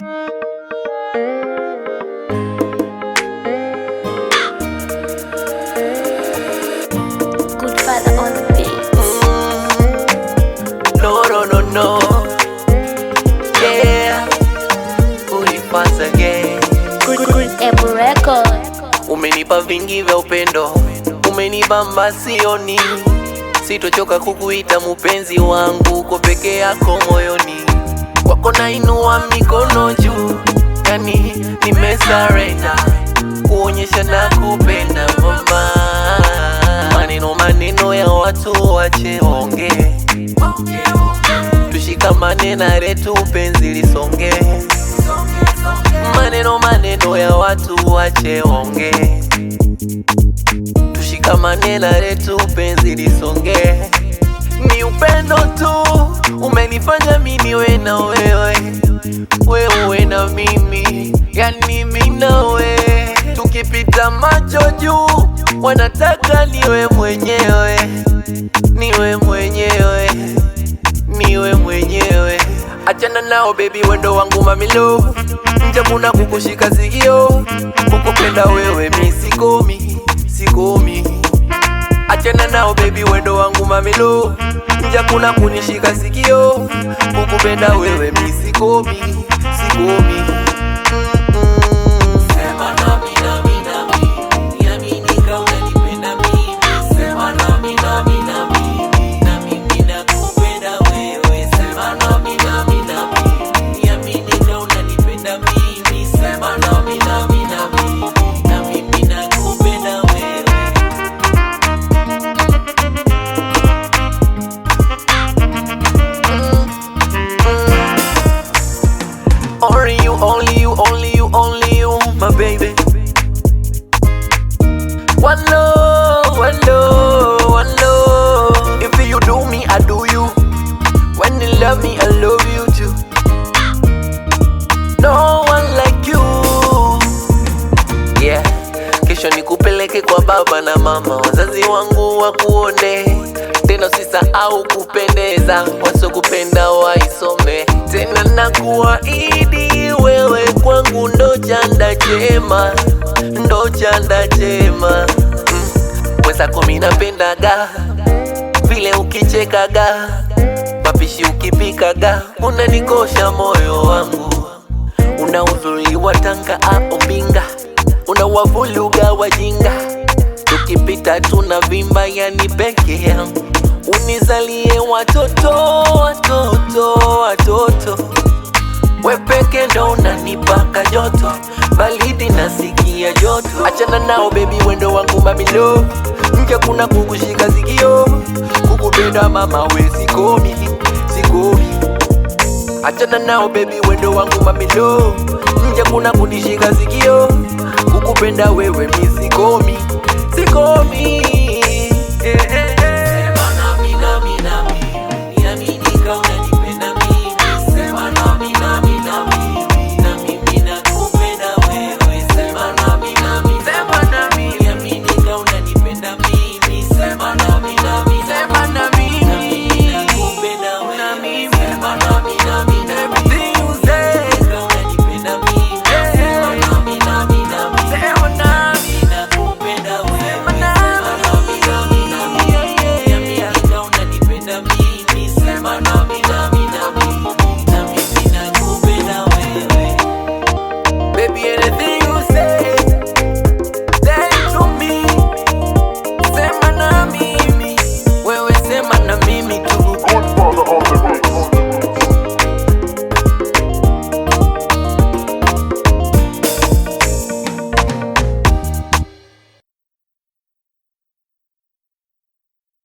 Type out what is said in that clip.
Good father on the beat. No. Yeah. Once again. Good Apple Record. Umenipa vingi vya upendo, umenibamba sioni. Sitochoka kukuita mupenzi wangu, uko peke yako moyoni. Kwako nainua mikono juu, yani nimesurrender, kuonyesha na kupenda mama. Maneno ya watu wache ongee, tushikamane na letu penzi lisonge. Maneno ya watu wache ongee, tushikamane na letu penzi lisonge. Ni upendo tu umenifanya mimi niwe na wewe, wewe na mimi, yani mimi na wewe. Tukipita macho juu wanataka niwe mwenyewe, niwe mwenyewe, niwe mwenyewe. Achana nao baby, wendo wangu mamilo, njamuna kukushika sikio, kukupenda wewe mi sikomi. Achana nao baby, wendo wangu mamilo, njamuna kunishika sikio, kukupenda wewe mi sikomi. Only you, my baby. One love. If you do me, I do you. When you love me, I love you too. No one like you. Yeah. Kesho nikupeleke kwa baba na mama, wazazi wangu wakuone. Tena usisahau kupendeza, wasokupenda waisome. Tena nakuahidi wewe kwangu ndo chanda chema. Wezako mimi napendaga vile ukichekaga, mapishi ukipikaga, unanikosha moyo wangu. Una uzuri wa Tanga au Mbinga, unawavuluga wajinga. Tukipita tunavimba, yani peke yangu. Unizalie watoto. We peke ndo unanipaka joto, baridi nasikia joto. Achana nao baby, wendo wangu mamilo, mke kuna kukushika sikio, kukupenda mama we sikomi. Achana nao baby, wendo wangu mamilo, mke kuna kunishika sikio, kukupenda wewe mi sikomi. Yeah.